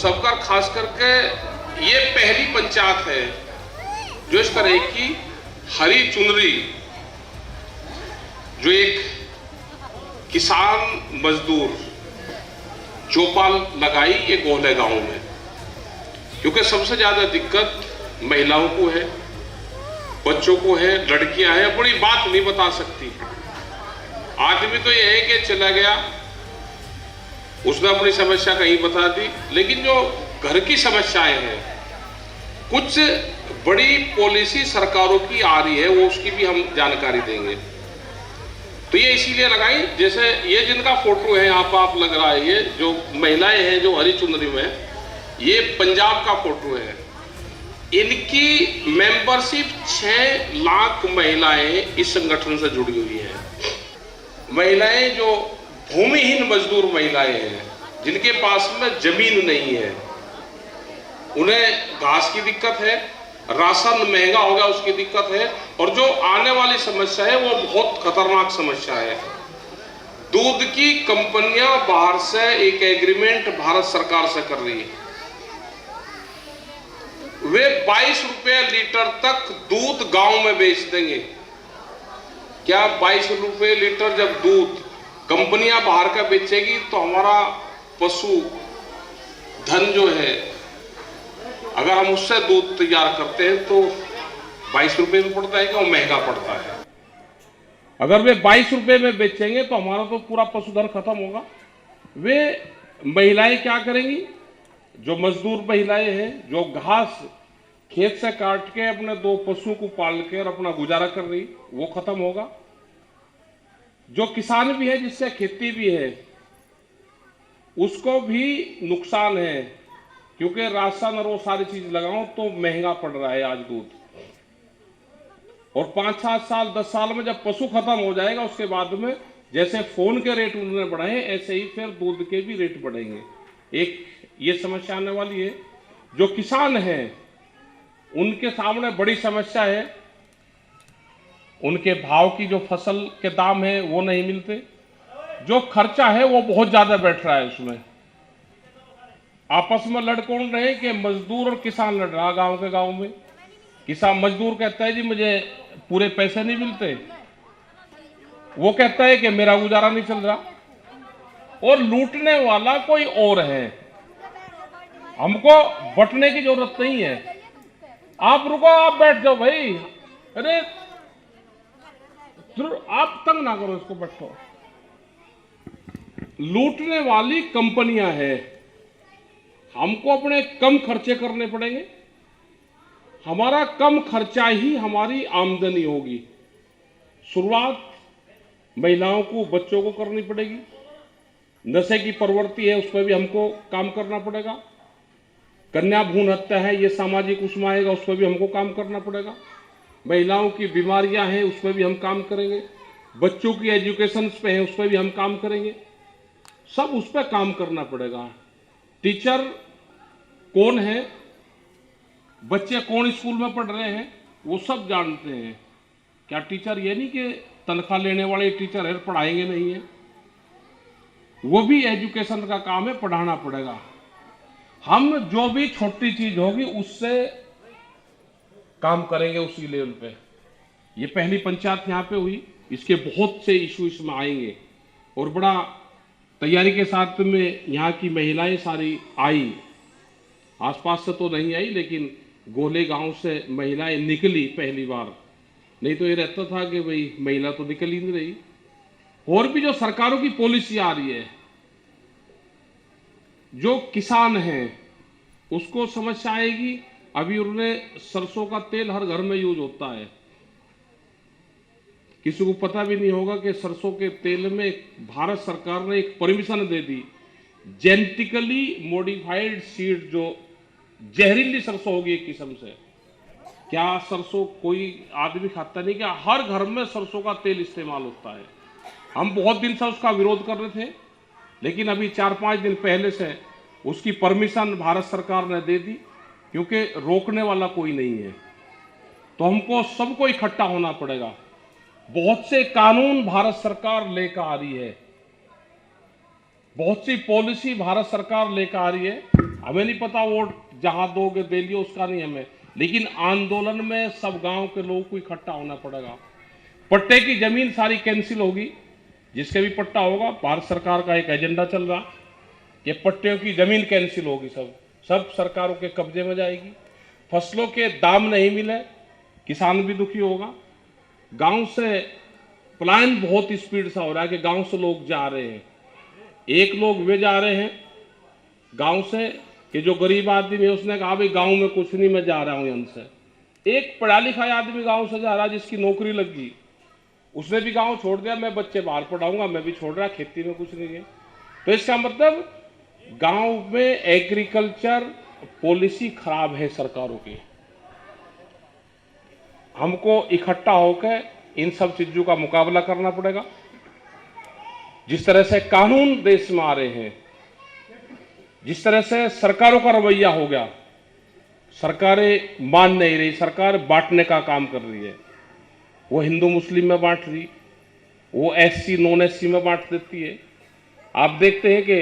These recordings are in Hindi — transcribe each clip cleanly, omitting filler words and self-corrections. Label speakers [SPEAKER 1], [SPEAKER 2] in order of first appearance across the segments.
[SPEAKER 1] सबका खास करके ये पहली पंचायत है जो इस तरह की हरी चुनरी, जो एक किसान मजदूर चौपाल लगाई ये गोहले गांव में, क्योंकि सबसे ज्यादा दिक्कत महिलाओं को है, बच्चों को है, लड़कियां हैं, बड़ी बात नहीं बता सकती। आदमी तो ये है कि चला गया, उसने अपनी समस्या कहीं बता दी, लेकिन जो घर की समस्याएं हैं, कुछ बड़ी पॉलिसी सरकारों की आ रही है, वो उसकी भी हम जानकारी देंगे। तो ये इसीलिए लगाई, जैसे ये जिनका फोटो है यहाँ पर आप लग रहा है, ये जो महिलाएं हैं जो हरी चुनरी में, ये पंजाब का फोटो है। इनकी मेंबरशिप 6 लाख महिलाएं इस संगठन से जुड़ी हुई है। महिलाएं जो भूमिहीन मजदूर महिलाएं हैं, जिनके पास में जमीन नहीं है, उन्हें घास की दिक्कत है, राशन महंगा हो गया उसकी दिक्कत है, और जो आने वाली समस्या है वो बहुत खतरनाक समस्या है। दूध की कंपनियां बाहर से एक एग्रीमेंट भारत सरकार से कर रही है, वे 22 रुपए लीटर तक दूध गांव में बेच देंगे। क्या 22 रुपए लीटर जब दूध कंपनियां बाहर का बेचेगी तो हमारा पशु धन जो है, अगर हम उससे दूध तैयार करते हैं तो 22 रुपए में पड़ता है कि वो महंगा पड़ता है। अगर वे 22 रुपए में बेचेंगे तो हमारा तो पूरा पशुधन खत्म होगा। वे महिलाएं क्या करेंगी? जो मजदूर महिलाएं हैं, जो घास खेत से काट के अपने 2 पशुओं को पाल कर अपना गुजारा कर रही, वो खत्म होगा। जो किसान भी है, जिससे खेती भी है, उसको भी नुकसान है, क्योंकि राशन और वो सारी चीज लगाओ तो महंगा पड़ रहा है आज दूध। और 5-7 साल 10 साल में जब पशु खत्म हो जाएगा, उसके बाद में जैसे फोन के रेट उन्होंने बढ़ाए, ऐसे ही फिर दूध के भी रेट बढ़ेंगे। एक ये समस्या आने वाली है। जो किसान हैं उनके सामने बड़ी समस्या है, उनके भाव की जो फसल के दाम है वो नहीं मिलते, जो खर्चा है वो बहुत ज्यादा बैठ रहा है। उसमें आपस में लड़ कौन रहे कि मजदूर और किसान लड़ रहा। गांव के गांव में किसान मजदूर कहता है जी मुझे पूरे पैसे नहीं मिलते, वो कहता है कि मेरा गुजारा नहीं चल रहा, और लूटने वाला कोई और है। हमको बंटने की जरूरत नहीं है। आप रुको, आप बैठ जाओ भाई, अरे आप तंग ना करो इसको, बैठो। लूटने वाली कंपनियां हैं, हमको अपने कम खर्चे करने पड़ेंगे। हमारा कम खर्चा ही हमारी आमदनी होगी। शुरुआत महिलाओं को, बच्चों को करनी पड़ेगी। नशे की प्रवृत्ति है, उस पर भी हमको काम करना पड़ेगा। कन्या भ्रूण हत्या है, ये सामाजिक उसमें आएगा, उस पर भी हमको काम करना पड़ेगा। महिलाओं की बीमारियां हैं, उस पर भी हम काम करेंगे। बच्चों की एजुकेशन पे है, उस पर भी हम काम करेंगे। सब उस पर काम करना पड़ेगा। टीचर कौन है, बच्चे कौन स्कूल में पढ़ रहे हैं, वो सब जानते हैं। क्या टीचर ये नहीं कि तनख्वाह लेने वाले टीचर है, पढ़ाएंगे नहीं है। वो भी एजुकेशन का काम है, पढ़ाना पड़ेगा। हम जो भी छोटी चीज होगी उससे काम करेंगे उसी लेवल पे। ये पहली पंचायत यहाँ पे हुई, इसके बहुत से इशू इसमें आएंगे, और बड़ा तैयारी के साथ में यहाँ की महिलाएं सारी आई। आसपास से तो नहीं आई, लेकिन गोहले गांव से महिलाएं निकली पहली बार। नहीं तो ये रहता था कि भाई महिला तो निकल ही नहीं रही। और भी जो सरकारों की पॉलिसी आ रही है, जो किसान हैं उसको समस्या आएगी। अभी उन्हें सरसों का तेल हर घर में यूज होता है, किसी को पता भी नहीं होगा कि सरसों के तेल में भारत सरकार ने एक परमिशन दे दी, जेनेटिकली मॉडिफाइड सीड, जो जहरीली सरसों होगी एक किस्म से। क्या सरसों कोई आदमी खाता नहीं? क्या हर घर में सरसों का तेल इस्तेमाल होता है। हम बहुत दिन से उसका विरोध कर रहे थे, लेकिन अभी 4-5 दिन पहले से उसकी परमिशन भारत सरकार ने दे दी, क्योंकि रोकने वाला कोई नहीं है। तो हमको सबको इकट्ठा होना पड़ेगा। बहुत से कानून भारत सरकार लेकर आ रही है, बहुत सी पॉलिसी भारत सरकार लेकर आ रही है। हमें नहीं पता वोट जहां दोगे दे लियो, उसका नहीं हमें, लेकिन आंदोलन में सब गांव के लोगों को इकट्ठा होना पड़ेगा। पट्टे की जमीन सारी कैंसिल होगी, जिसके भी पट्टा होगा। भारत सरकार का एक एजेंडा चल रहा, ये पट्टियों की जमीन कैंसिल होगी, सब सरकारों के कब्जे में जाएगी। फसलों के दाम नहीं मिले, किसान भी दुखी होगा। गांव से पलायन बहुत स्पीड से हो रहा है कि गांव से लोग जा रहे हैं। एक लोग वे जा रहे हैं गांव से कि जो गरीब आदमी है, उसने कहा भाई गांव में कुछ नहीं, मैं जा रहा हूं यहां से। एक पढ़ा लिखा आदमी गांव से जा रहा है, जिसकी नौकरी लग गई, उसने भी गांव छोड़ दिया, मैं बच्चे बाहर पढ़ाऊंगा, मैं भी छोड़ रहा, खेती में कुछ नहीं है। तो इसका मतलब गांव में एग्रीकल्चर पॉलिसी खराब है सरकारों की। हमको इकट्ठा होकर इन सब चीजों का मुकाबला करना पड़ेगा। जिस तरह से कानून देश में आ रहे हैं, जिस तरह से सरकारों का रवैया हो गया, सरकारें मान नहीं रही, सरकार बांटने का काम कर रही है। वो हिंदू मुस्लिम में बांट रही, वो एससी नॉन एससी में बांट देती है। आप देखते हैं कि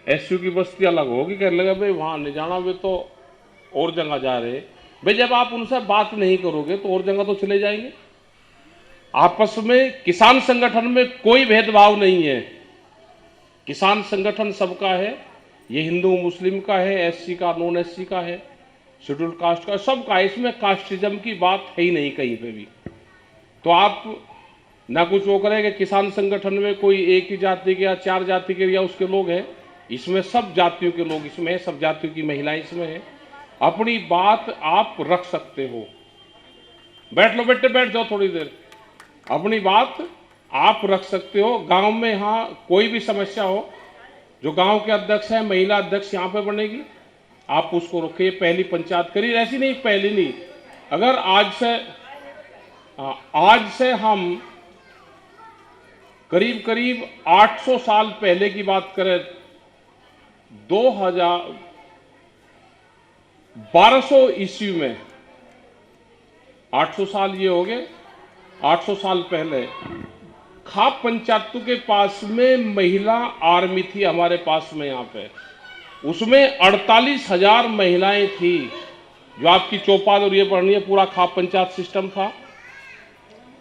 [SPEAKER 1] एसयू की बस्ती अलग होगी, कहने लगा भाई वहां नहीं जाना, वे तो और जगह जा रहे। भाई जब आप उनसे बात नहीं करोगे तो और जगह तो चले जाएंगे। आपस में किसान संगठन में कोई भेदभाव नहीं है, किसान संगठन सबका है। ये हिंदू मुस्लिम का है, एससी का, नॉन एससी का है, शेड्यूल्ड कास्ट का, सबका है। इसमें कास्टिज्म की बात है ही नहीं कहीं पे भी। तो आप ना कुछ वो करेंगे, किसान संगठन में कोई एक ही जाति के या चार जाति के या उसके लोग हैं, इसमें सब जातियों के लोग इसमें है, सब जातियों की महिलाएं इसमें है। अपनी बात आप रख सकते हो। बैठ लो बेटे, बैठ जाओ थोड़ी देर, अपनी बात आप रख सकते हो। गांव में यहाँ कोई भी समस्या हो, जो गांव के अध्यक्ष है, महिला अध्यक्ष यहाँ पे बनेगी, आप उसको रखिए। पहली पंचायत करिए, ऐसी नहीं पहली नहीं, अगर आज से हम करीब करीब 800 साल पहले की बात करें, 1200 ईस्वी में, 800 साल ये हो गए, 800 साल पहले खाप पंचायतों के पास में महिला आर्मी थी हमारे पास में यहाँ पे। उसमें 48,000 महिलाएं थी, जो आपकी चौपाल और ये पढ़नी है, पूरा खाप पंचायत सिस्टम था।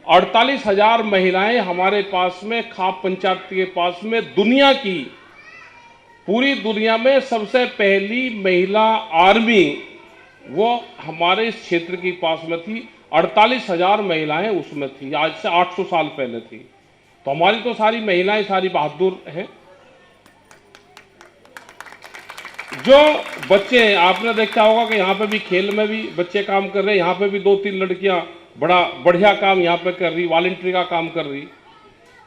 [SPEAKER 1] 48,000 महिलाएं हमारे पास में, खाप पंचायत के पास में। दुनिया की, पूरी दुनिया में सबसे पहली महिला आर्मी वो हमारे इस क्षेत्र के पास में थी। 48,000 महिलाएं उसमें थी, आज से 800 साल पहले थी। तो हमारी तो सारी महिलाएं सारी बहादुर हैं। जो बच्चे हैं, आपने देखा होगा कि यहाँ पे भी खेल में भी बच्चे काम कर रहे हैं। यहाँ पे भी 2-3 लड़कियां बड़ा बढ़िया काम यहाँ पे कर रही, वॉलंटरी का काम कर रही।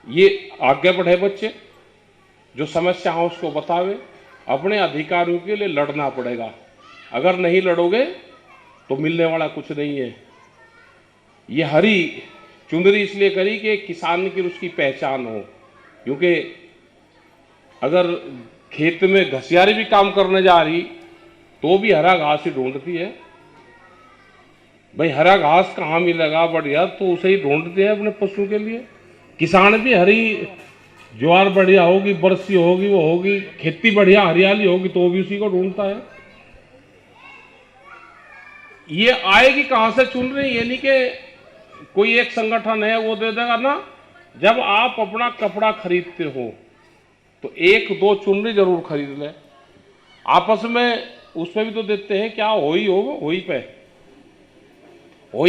[SPEAKER 1] ये आगे बढ़े बच्चे, जो समस्या है उसको बतावे। अपने अधिकारों के लिए लड़ना पड़ेगा, अगर नहीं लड़ोगे तो मिलने वाला कुछ नहीं है। ये हरी चुंदरी इसलिए करी कि किसान की उसकी पहचान हो, क्योंकि अगर खेत में घसियारी भी काम करने जा रही तो भी हरा घास ही ढूंढती है। भाई हरा घास कहाँ मिलेगा बढ़िया, तो उसे ही ढूंढते हैं अपने पशु के लिए। किसान भी हरी ज्वार बढ़िया होगी, बरसी होगी, वो होगी, खेती बढ़िया हरियाली होगी तो भी उसी को ढूंढता है। ये आएगी कहां से चुन रही, ये नहीं कि कोई एक संगठन है वो दे देगा ना। जब आप अपना कपड़ा खरीदते हो तो 1-2 चुनरी जरूर खरीद ले। आपस में उसमें भी तो देते हैं, क्या होई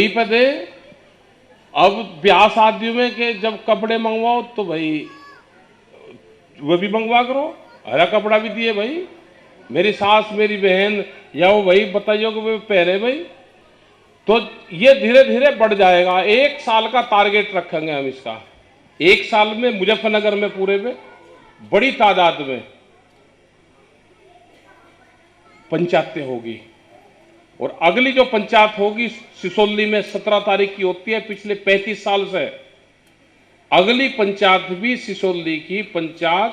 [SPEAKER 1] पे दे। अब ब्याह शादियों में के जब कपड़े मंगवाओ तो भाई वो भी मंगवा करो, हरा कपड़ा भी दिए भाई। मेरी सास मेरी बहन या वो भाई बताइए कि वो पहने भाई। तो ये धीरे धीरे बढ़ जाएगा। 1 साल का टारगेट रखेंगे हम इसका। 1 साल में मुजफ्फरनगर में पूरे में बड़ी तादाद में पंचायतें होगी। और अगली जो पंचायत होगी सिसोली में 17 तारीख की होती है, पिछले 35 साल से। अगली पंचायत भी सिसोली की पंचायत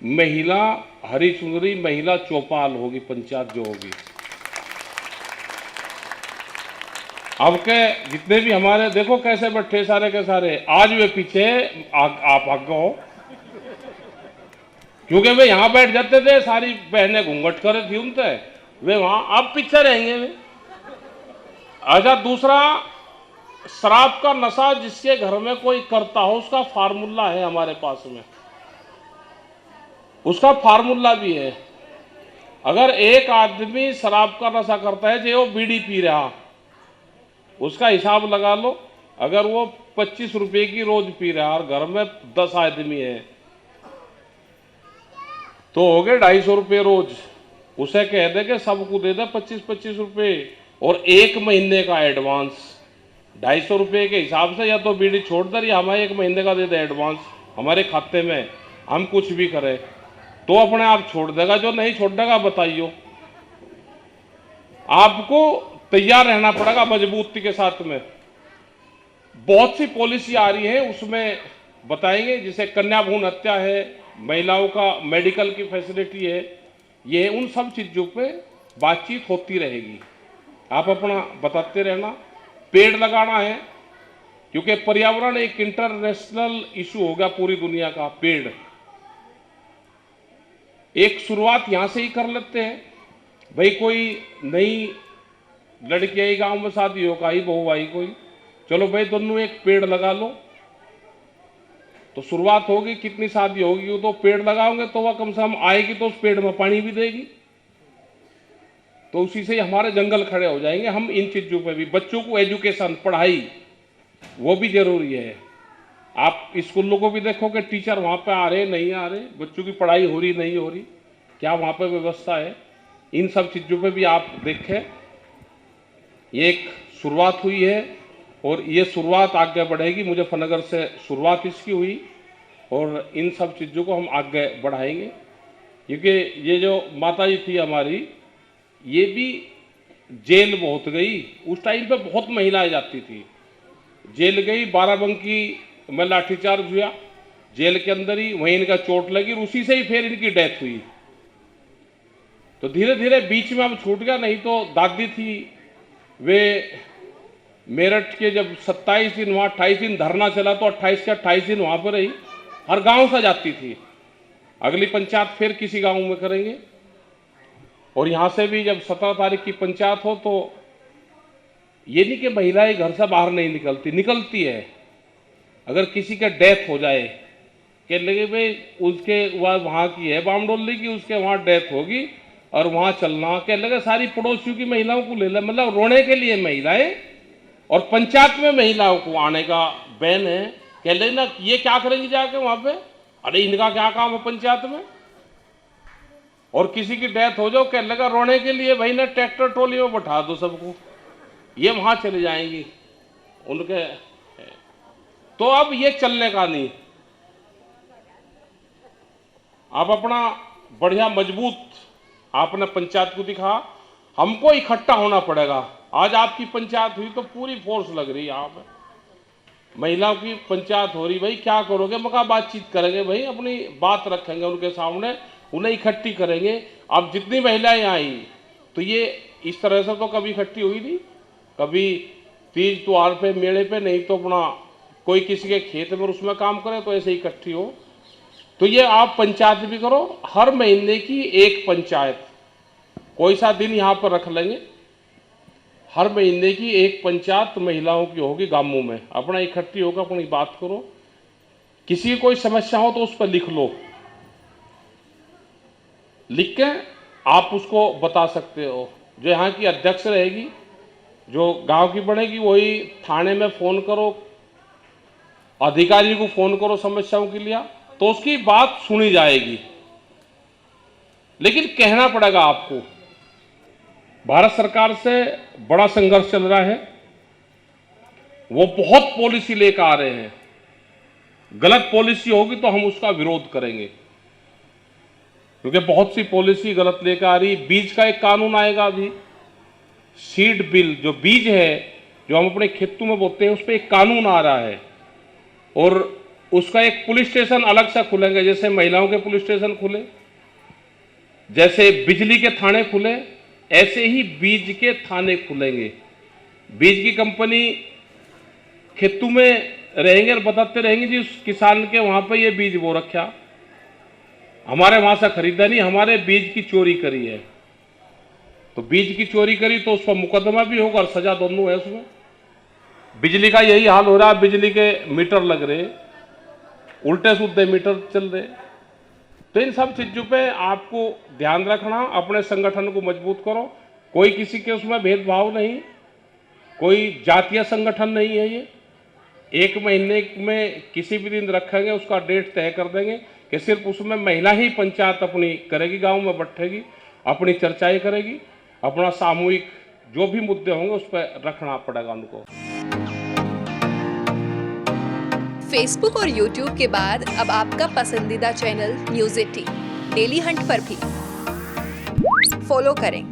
[SPEAKER 1] महिला हरी चुनरी महिला चौपाल होगी, पंचायत जो होगी। अब के जितने भी हमारे देखो कैसे बैठे सारे के सारे, आज वे पीछे आप आगे हो, क्योंकि वे यहां बैठ जाते थे, सारी बहनें घूंघट कर थी उनसे, वे वहां आप पीछे रहेंगे वे। अच्छा, दूसरा, शराब का नशा जिसके घर में कोई करता हो उसका फार्मूला है हमारे पास में, उसका फार्मूला भी है। अगर एक आदमी शराब का नशा करता है, जो वो बीड़ी पी रहा, उसका हिसाब लगा लो। अगर वो 25 रुपए की रोज पी रहा और घर में 10 आदमी है तो हो गए 250 रुपये रोज। उसे कह दे कि सबको दे दे 25-25 रुपये और 1 महीने का एडवांस 250 रुपये के हिसाब से, या तो बीड़ी छोड़ दे या हमें 1 महीने का दे दे एडवांस हमारे खाते में, हम कुछ भी करें तो अपने आप छोड़ देगा। जो नहीं छोड़ देगा बताइयो, आपको तैयार रहना पड़ेगा मजबूती के साथ में। बहुत सी पॉलिसी आ रही है, उसमें बताएंगे, जैसे कन्या भ्रूण हत्या है, महिलाओं का मेडिकल की फैसिलिटी है, ये उन सब चीज़ों पे बातचीत होती रहेगी। आप अपना बताते रहना। पेड़ लगाना है, क्योंकि पर्यावरण एक इंटरनेशनल इशू हो गया पूरी दुनिया का। पेड़ एक शुरुआत यहां से ही कर लेते हैं भाई। कोई नई लड़की आई, गांव में शादी हो, आई बहू आई कोई, चलो भाई दोनों एक पेड़ लगा लो, तो शुरुआत होगी। कितनी शादी होगी, वो तो पेड़ लगाओगे तो वह कम से कम आएगी तो उस पेड़ में पानी भी देगी, तो उसी से हमारे जंगल खड़े हो जाएंगे। हम इन चीजों पे भी, बच्चों को एजुकेशन, पढ़ाई, वो भी जरूरी है। आप स्कूलों को भी देखो कि टीचर वहां पे आ रहे नहीं आ रहे, बच्चों की पढ़ाई हो रही नहीं हो रही, क्या वहां पे व्यवस्था है, इन सब चीजों पे भी आप देखें। ये एक शुरुआत हुई है और ये शुरुआत आगे बढ़ेगी। मुजफ्फरनगर से शुरुआत इसकी हुई और इन सब चीज़ों को हम आगे बढ़ाएंगे, क्योंकि ये जो माता जी थी हमारी, ये भी जेल बहुत गई। उस टाइम पे बहुत महिलाएं जाती थी, जेल गई, बाराबंकी में लाठीचार्ज हुआ, जेल के अंदर ही वहीं इनका चोट लगी और उसी से ही फिर इनकी डेथ हुई। तो धीरे धीरे बीच में अब छूट गया, नहीं तो दादी थी, वे मेरठ के जब 27 दिन वहां 28 दिन धरना चला तो 28 के 28 दिन वहां पर रही, हर गांव से जाती थी। अगली पंचायत फिर किसी गांव में करेंगे, और यहां से भी जब 17 तारीख की पंचायत हो तो ये नहीं कि महिलाएं घर से बाहर नहीं निकलती, निकलती है। अगर किसी का डेथ हो जाए, कह लगे भाई उसके वहां की है बामडोली की, उसके वहां डेथ होगी और वहां चलना, कह लगे सारी पड़ोसियों की महिलाओं को ले ले, मतलब रोने के लिए महिलाएं, और पंचायत में महिलाओं को आने का बैन है। कह लेना ये क्या करेंगे जाके वहां पे, अरे इनका क्या काम है पंचायत में। और किसी की डेथ हो जाओ, कह लगा रोने के लिए भाई ना ट्रैक्टर ट्रॉली में बैठा दो सबको, ये वहां चले जाएंगी उनके। तो अब ये चलने का नहीं, आप अपना बढ़िया मजबूत आपने पंचायत को दिखा, हमको इकट्ठा होना पड़ेगा। आज आपकी पंचायत हुई तो पूरी फोर्स लग रही है यहाँ पे, महिलाओं की पंचायत हो रही, भाई क्या करोगे, मगर बातचीत करेंगे भाई, अपनी बात रखेंगे उनके सामने, उन्हें इकट्ठी करेंगे। अब जितनी महिलाएं आई तो ये इस तरह से तो कभी इकट्ठी हुई नहीं, कभी तीज त्योहार पे, मेले पे, नहीं तो अपना कोई किसी के खेत में उसमें काम करे तो ऐसे इकट्ठी हो। तो ये आप पंचायत भी करो, हर महीने की एक पंचायत, कोई सा दिन यहाँ पर रख लेंगे, हर महीने की एक पंचायत महिलाओं की होगी गांवों में, अपना इकट्ठी होकर अपनी बात करो। किसी की कोई समस्या हो तो उस पर लिख लो, लिख के आप उसको बता सकते हो। जो यहाँ की अध्यक्ष रहेगी, जो गांव की बनेगी, वही थाने में फोन करो, अधिकारी को फोन करो समस्याओं के लिए, तो उसकी बात सुनी जाएगी। लेकिन कहना पड़ेगा आपको, भारत सरकार से बड़ा संघर्ष चल रहा है, वो बहुत पॉलिसी लेकर आ रहे हैं। गलत पॉलिसी होगी तो हम उसका विरोध करेंगे, क्योंकि बहुत सी पॉलिसी गलत लेकर आ रही। बीज का एक कानून आएगा अभी, सीड बिल, जो बीज है जो हम अपने खेतों में बोते हैं, उस पर एक कानून आ रहा है, और उसका एक पुलिस स्टेशन अलग से खुलेंगे। जैसे महिलाओं के पुलिस स्टेशन खुले, जैसे बिजली के थाने खुले, ऐसे ही बीज के थाने खुलेंगे। बीज की कंपनी खेतों में रहेंगे और बताते रहेंगे जी उस किसान के वहां पे ये बीज बो रखा, हमारे वहां से खरीदा नहीं, हमारे बीज की चोरी करी है। तो बीज की चोरी करी तो उस पर मुकदमा भी होगा और सजा दोनों है उसमें। बिजली का यही हाल हो रहा है, बिजली के मीटर लग रहे, उल्टे सीधे मीटर चल रहे। तो इन सब चीजों पे आपको ध्यान रखना, अपने संगठन को मजबूत करो। कोई किसी के उसमें भेदभाव नहीं, कोई जातीय संगठन नहीं है ये। 1 महीने में किसी भी दिन रखेंगे, उसका डेट तय कर देंगे कि सिर्फ उसमें महिला ही पंचायत अपनी करेगी, गांव में बैठेगी, अपनी चर्चाएं करेगी, अपना सामूहिक जो भी मुद्दे होंगे उस पर रखना पड़ेगा उनको।
[SPEAKER 2] फेसबुक और यूट्यूब के बाद अब आपका पसंदीदा चैनल न्यूज़ 18 डेली हंट पर भी फॉलो करें